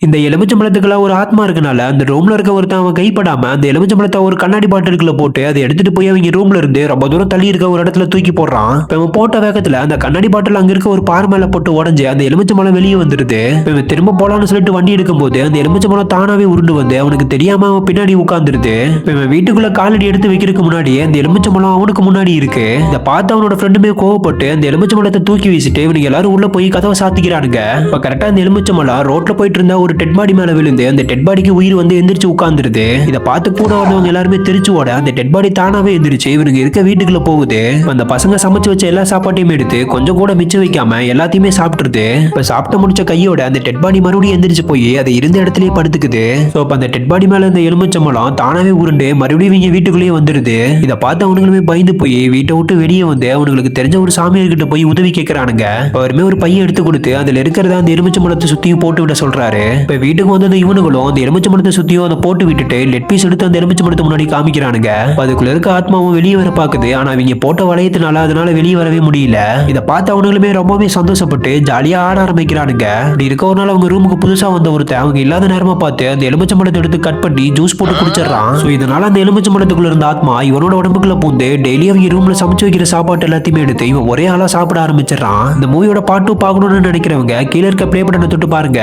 இந்த எலுமிச்சம்பழத்துக்குலாம் ஒரு ஆத்மா இருக்கனால அந்த ரூம்ல இருக்க ஒருத்தன் அவன் கைப்படாம அந்த எலுமிச்சம்பழத்தை ஒரு கண்ணாடி பாட்டிலுக்குள்ள போட்டு அதை எடுத்துட்டு போய் அவங்க ரூம்ல இருந்து ரொம்ப தூரம் தள்ளி இருக்க ஒரு இடத்துல தூக்கி போடுறான். இவன் போட்ட வேகத்துல அந்த கண்ணாடி பாட்டில் அங்க இருக்க ஒரு பாறை மேல போட்டு உடஞ்சு அந்த எலுமிச்சம்பழம் வெளியே வந்துருது. இவன் திரும்ப போலான்னு சொல்லிட்டு வண்டி எடுக்கும் போது அந்த எலுமிச்சம்பழம் தானாவே உருண்டு வந்து அவனுக்கு தெரியாம அவன் பின்னாடி உட்கார்ந்துருது. இவன் வீட்டுக்குள்ள காலடி எடுத்து வைக்கிறதுக்கு முன்னாடி அந்த எலுமிச்சம்பழம் அவனுக்கு முன்னாடி இருக்கு. இதை பார்த்து அவனோட ஃப்ரெண்டுமே கோவப்பட்டு அந்த எலுமிச்சம்பழத்தை தூக்கி வீசிட்டு இவனுக்கு எல்லாரும் உள்ள போய் கதவை சாத்திக்கிறானுங்க. இப்ப கரெக்டா அந்த எலுமிச்சம்பழம் ரோட்ல போயிட்டு இருந்தா ஒரு டெட் பாடி மேல விழுந்து அந்த டெட் பாடிக்கு உயிர் வந்து எந்திரிச்சு உட்கார்ந்துருது. இதை பார்த்து கூட வந்தவங்க எல்லாருமே தெரிச்சு ஓட அந்த டெட் பாடி தானாவே எந்திரிச்சு இவனுக்கு இருக்க வீட்டுக்குள்ள போகுது. அந்த பசங்க சமைச்சு வச்ச எல்லா சாப்பாட்டையும் எடுத்து கொஞ்சம் கூட மிச்சம் வைக்காம எல்லாத்தையுமே சாப்பிட்டுருது. இப்ப சாப்பிட்டு முடிச்ச கையோட அந்த டெட் பாடி மறுபடியும் எந்திரிச்சு போய் அதை இருந்த இடத்துலயே படுத்துக்குது. சோ அந்த டெட் பாடி மேல இந்த எலுமிச்சம்பழம் தானாவே உருண்டு மறுபடியும் இவங்க வீட்டுக்குள்ளேயே வந்துருது. இதை பார்த்து அவனுங்களுமே பயந்து போய் வீட்டை விட்டு வெளியே வந்து அவங்களுக்கு தெரிஞ்ச ஒரு சாமியார்கிட்ட போய் உதவி கேட்கறானுங்க. அவருமே ஒரு பையன் எடுத்து கொடுத்து அதுல இருக்கிறத அந்த எலுமிச்சம்பழத்தை சுத்தியும் போட்டு விட சொல்றாரு. இப்ப வீட்டுக்கு வந்த இவனுங்களும் அந்த எலுமிச்சம்பழத்தை சுத்தியும் அதை போட்டு விட்டுட்டு லெட் பீஸ் எடுத்து அந்த எலுமிச்சம்பழத்தை முன்னாடி காமிக்கிறானுங்க. அதுக்குள்ள இருக்க ஆத்மாவும் வெளியே வர பாக்குது. ஆனா அவங்க போட்ட வளையத்தினால அதனால வெளியே வரவே முடியல. இதை பார்த்து அவனுங்களுமே ரொம்பவே சந்தோஷப்பட்டு ஜாலியா ஆட ஆரம்பிக்கிறானுங்க. இப்படி இருக்க ஒரு நாள் அவங்க ரூமுக்கு புதுசா வந்த ஒருத்தன் அவங்க இல்லாத நேரமா பார்த்து அந்த எலுமிச்சம்பழத்தை எடுத்து கட் பண்ணி ஜூஸ் போட்டு குடிச்சிடறான். சோ இதனால அந்த எலுமிச்சம்பழத்துக்குள்ள இருந்த ஆத்மா இவனோட உடம்புக்குள்ள பூந்து டெய்லி அவங்க ரூம்ல சமைச்சு வைக்கிற சாப்பாட்டு எல்லாத்தையுமே எடுத்து இவன் ஒரே ஆளா சாப்பிட ஆரம்பிச்சிடறான். இந்த மூவியோட பார்ட் 2 பார்க்கணும்னு நினைக்கிறவங்க கீழே இருக்க ப்ளே பட்டனை தொட்டு பாருங்க.